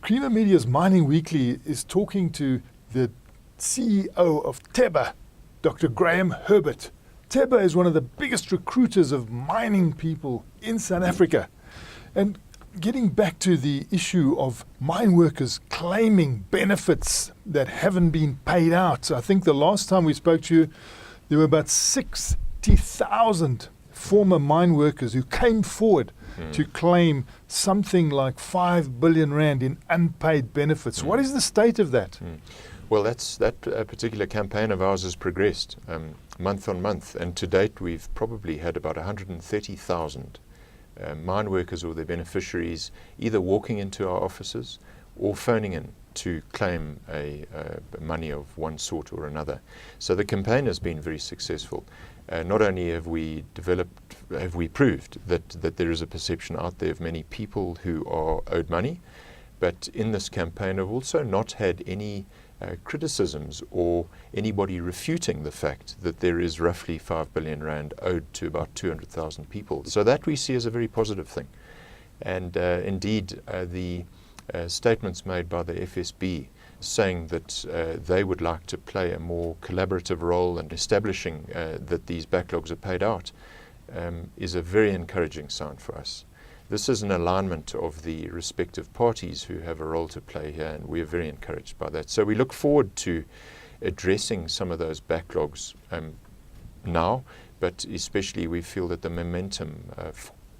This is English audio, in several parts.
Creamer Media's Mining Weekly is talking to the CEO of Teba, Dr. Graham Herbert. Teba is one of the biggest recruiters of mining people in South Africa. And getting back to the issue of mine workers claiming benefits that haven't been paid out. I think the last time we spoke to you, there were about 60,000 former mine workers who came forward to claim something like 5 billion rand in unpaid benefits. What is the state of that? Well, that particular campaign of ours has progressed month on month, and to date we've probably had about 130,000 mine workers or their beneficiaries either walking into our offices or phoning in to claim a money of one sort or another. So the campaign has been very successful. Not only have we proved that there is a perception out there of many people who are owed money, but in this campaign have also not had any criticisms or anybody refuting the fact that there is roughly 5 billion rand owed to about 200,000 people. So that we see as a very positive thing. And indeed, the statements made by the FSB saying that they would like to play a more collaborative role in establishing that these backlogs are paid out is a very encouraging sign for us. This is an alignment of the respective parties who have a role to play here, and we are very encouraged by that. So we look forward to addressing some of those backlogs now, but especially we feel that the momentum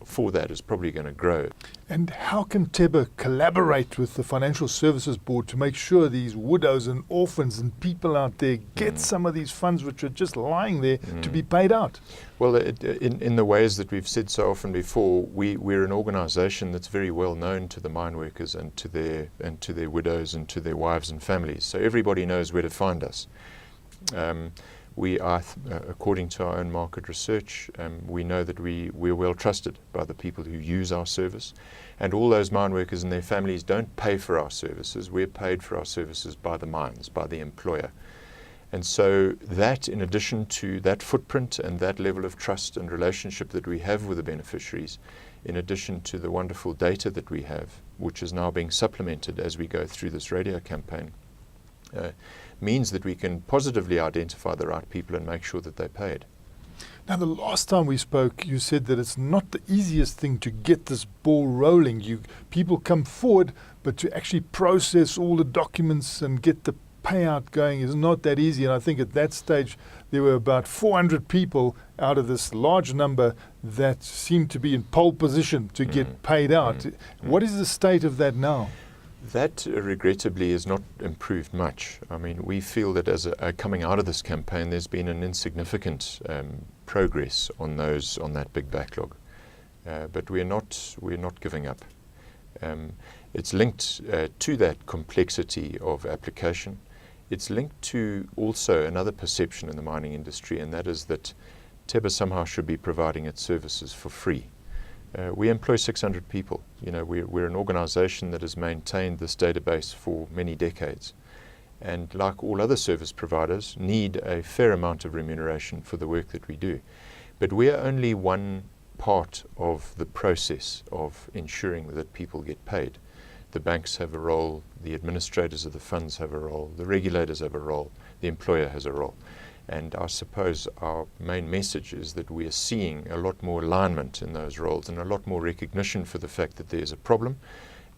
for that is probably going to grow. And how can Teba collaborate with the Financial Services Board to make sure these widows and orphans and people out there get some of these funds which are just lying there to be paid out? Well, in the ways that we've said so often before, we're an organisation that's very well known to the mine workers and to their widows and to their wives and families. So everybody knows where to find us. We are, according to our own market research, we know that we're well trusted by the people who use our service. And all those mine workers and their families don't pay for our services. We're paid for our services by the mines, by the employer. And so that, in addition to that footprint and that level of trust and relationship that we have with the beneficiaries, in addition to the wonderful data that we have, which is now being supplemented as we go through this radio campaign, means that we can positively identify the right people and make sure that they're paid. Now, the last time we spoke, you said that it's not the easiest thing to get this ball rolling. People come forward, but to actually process all the documents and get the payout going is not that easy. And I think at that stage, there were about 400 people out of this large number that seemed to be in pole position to get paid out. What is the state of that now? That regrettably is not improved much. I mean, we feel that as coming out of this campaign, there's been an insignificant progress on that big backlog. But we're not giving up. It's linked to that complexity of application. It's linked to also another perception in the mining industry, and that is that Teba somehow should be providing its services for free. We employ 600 people. You know, we're an organisation that has maintained this database for many decades, and like all other service providers, need a fair amount of remuneration for the work that we do. But we are only one part of the process of ensuring that people get paid. The banks have a role, the administrators of the funds have a role, the regulators have a role, the employer has a role. And I suppose our main message is that we are seeing a lot more alignment in those roles and a lot more recognition for the fact that there's a problem,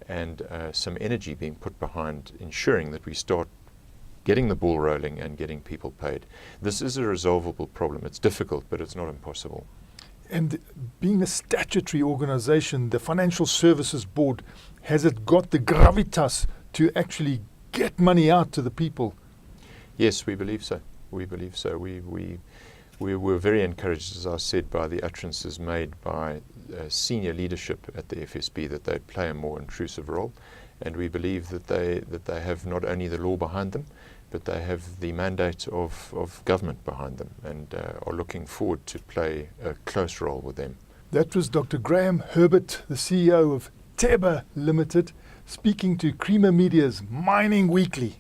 and some energy being put behind ensuring that we start getting the ball rolling and getting people paid. This is a resolvable problem. It's difficult, but it's not impossible. And being a statutory organisation, the Financial Services Board, has it got the gravitas to actually get money out to the people? Yes, we believe so. We believe so. We were very encouraged, as I said, by the utterances made by senior leadership at the FSB that they play a more intrusive role, and we believe that they have not only the law behind them, but they have the mandate of government behind them, and are looking forward to play a close role with them. That was Dr. Graham Herbert, the CEO of Teba Limited, speaking to Creamer Media's Mining Weekly.